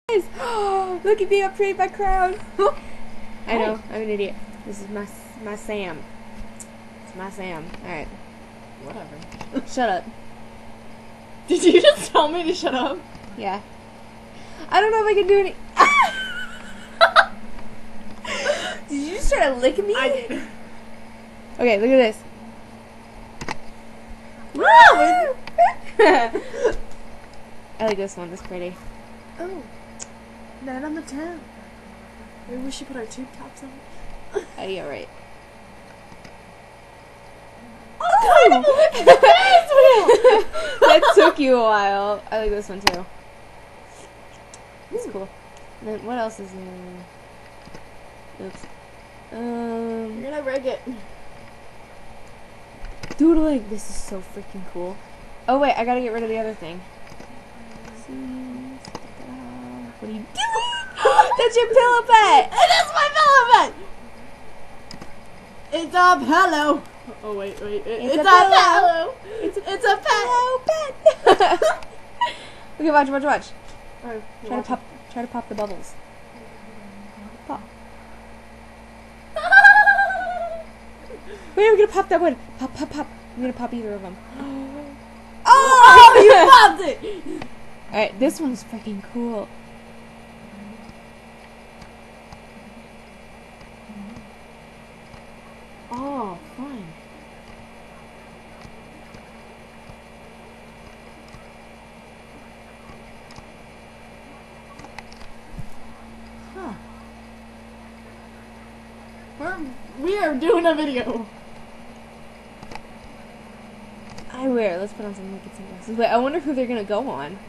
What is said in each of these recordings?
Look at me upgrade my crown. I know, I'm an idiot. This is my Sam. It's my Sam. Alright. Whatever. Shut up. Did you just tell me to shut up? Yeah. I don't know if I can do any. Did you just try to lick me? I did. Okay, look at this. I like this one. That's pretty. Oh. 9 on the 10. Maybe we should put our tube tops on. Oh, yeah, right. Oh! That took you a while. I like this one too. It's cool. And then what else is there? Oops. You're gonna break it. Doodling. This is so freaking cool. Oh wait, I gotta get rid of the other thing. What are you doing? That's your pillow pet. It is my pillow pet. It's a pillow. Oh wait. It's a pillow. It's a pet. Okay, watch. Oh, Try to pop the bubbles. Pop. Wait, we're gonna pop that one. Pop. I'm gonna pop either of them. Oh, you popped it! Alright, this one's freaking cool. Oh, fine. Huh. We are doing a video. I wear. Let's put on some naked sunglasses. Wait, I wonder who they're gonna go on.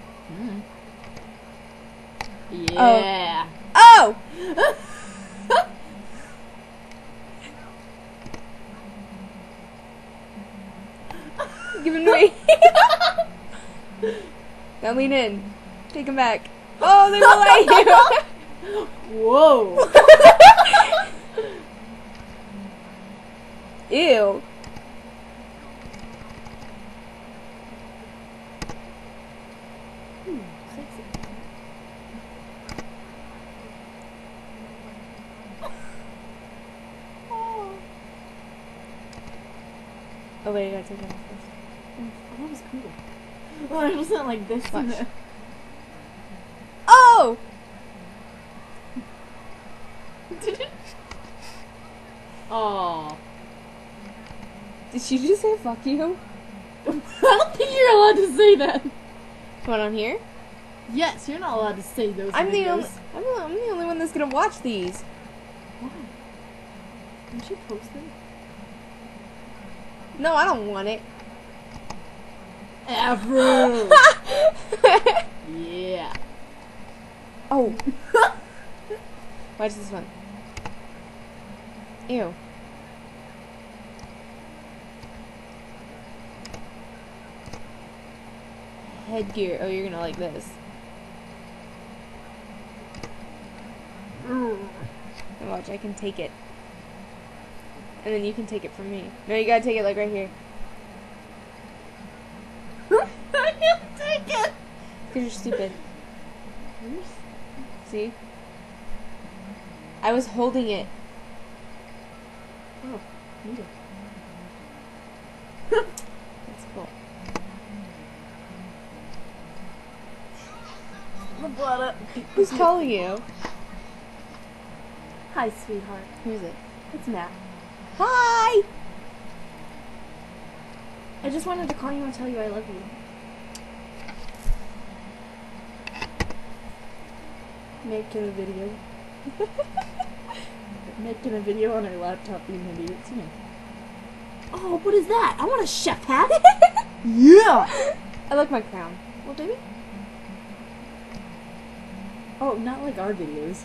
Yeah. Oh! Give him to me. Now lean in. Take him back. Oh, they won't let you. Whoa. Ew. Sexy. Oh wait, I gotta take that off first. Oh, that was cool. Oh, it wasn't like this. Watch. Oh! Did it? Oh. Did she just say fuck you? I don't think you're allowed to say that. What, on here? Yes, you're not allowed to say those I'm the videos. only one that's gonna watch these. Why? Didn't you post them? No, I don't want it. Afro. Yeah. Oh. Watch this one. Ew. Headgear. Oh, you're gonna like this. And watch, I can take it. And then you can take it from me. No, you gotta take it like right here. I can't take it. Because you're stupid. See? I was holding it. Oh, neat. That's cool. The blood up. Who's calling you? Hi, sweetheart. Who is it? It's Matt. Hi! I just wanted to call you and tell you I love you. Making a video. Making a video on our laptop being idiots, you know. Oh, what is that? I want a chef hat. Yeah! I like my crown. Well, baby. Oh, not like our videos.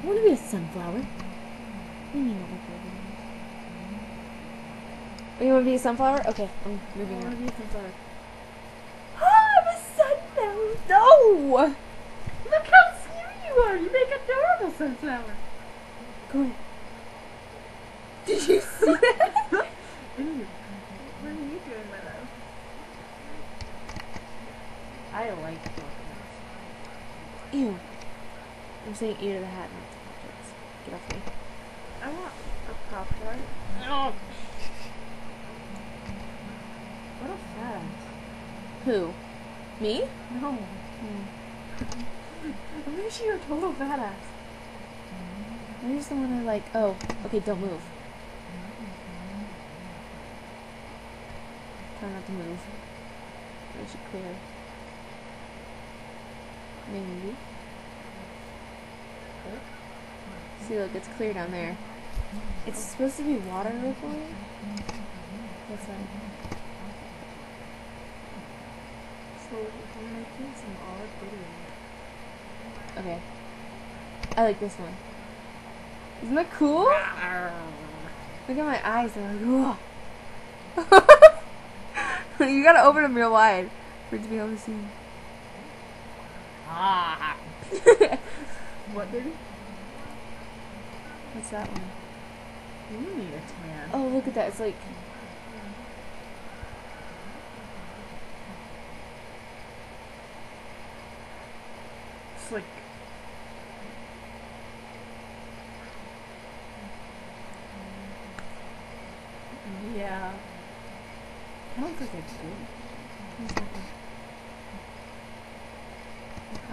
I want to be a sunflower. What do you mean not like your videos? Oh, you want to be a sunflower? Okay, I'm I moving want on. to be a sunflower. I'm a sunflower! No! Look how cute you are! You make a adorable sunflower. Go ahead. Did you see that? What are you doing, my love? I like chocolates. Ew. I'm saying ew to the hat, not to Pop-Tarts. Get off me. I want a Pop-Tart. No. What a fat ass. Who? Me? No. I'm pretty sure you're a total fat ass. I'm just the one I like. Oh, okay, don't move. Try not to move. Makes it clear. Maybe. See, look, it's clear down there. It's supposed to be water rippling. What's that? So I'm making some odd video. Okay. I like this one. Isn't that cool? Look at my eyes. They're like, whoa. You gotta open them real wide for it to be able to see. What, baby? What's that one? You need a tan. Oh, look at that. It's like... It's like... Yeah. I don't think it's good. What's that one?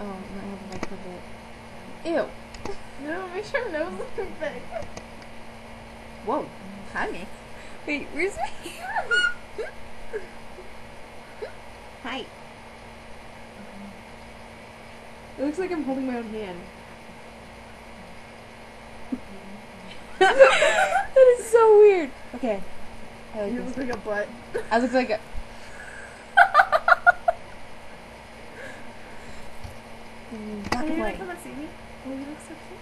Oh, no, I have it. Ew. No, make sure your nose looks big. Whoa. Hi. Wait, where's my... Hi. It looks like I'm holding my own hand. That is so weird. Okay. I like You this. look like a butt. I look like a... Back Are you away. gonna come and see me? Oh, you look so cute.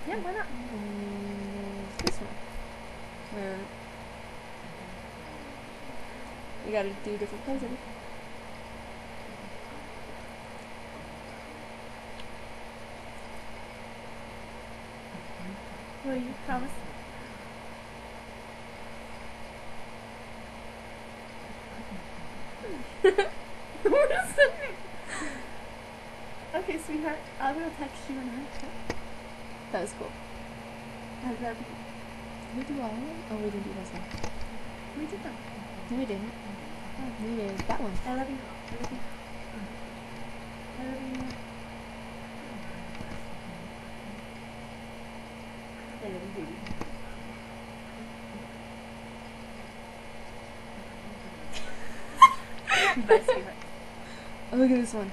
Yeah, why not? This one. Where... We gotta do different poses. Will you promise? What is it? Okay, sweetheart. I will text you when I That was cool. I love you. Did we do all of them? Oh, we didn't do this one. We did that. No, we didn't. Oh, we did that one. I love you. I love you. I love you. I love you, baby. Bye, sweetheart. Oh, look at this one.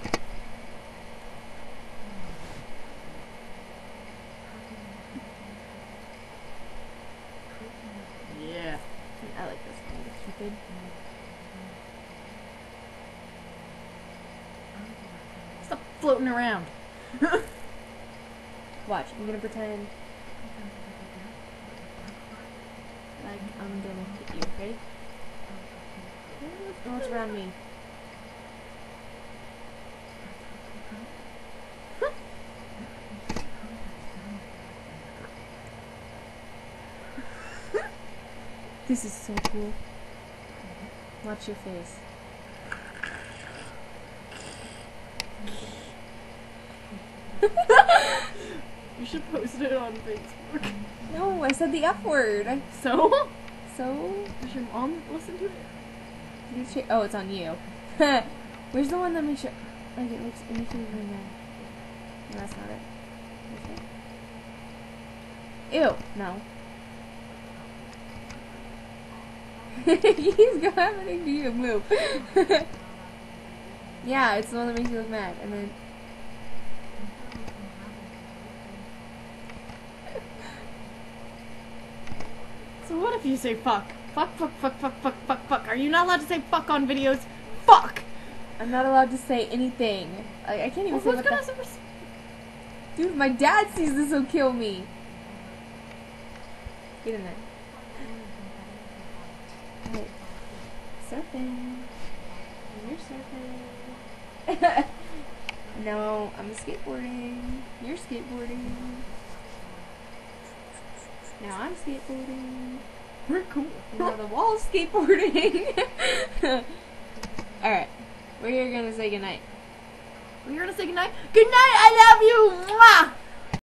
Yeah. I like this one. The Cupid. Stop floating around. Watch. I'm gonna pretend like I'm gonna hit you. Ready? Oh, it's around me. This is so cool. Watch your face. You should post it on Facebook. No, I said the F word. So? So? Does your mom listen to it? Oh, it's on you. Where's the one that makes you... Like, it makes you really mad. No, that's not it. Ew. No. He's happening to you. Move. Yeah, it's the one that makes you look mad. And then... So what if you say fuck? Fuck, fuck, fuck, fuck, fuck, fuck, fuck. Are you not allowed to say fuck on videos? Fuck! I'm not allowed to say anything. I can't even say Well, what who's the... gonna Dude, my dad sees this, he'll kill me. Get in there. Alright. Surfing. You're surfing. No, I'm skateboarding. You're skateboarding. Now I'm skateboarding. We're cool. Now the wall's skateboarding. Alright. We're gonna say goodnight. We're gonna say goodnight. Good night. I love you. Mwah.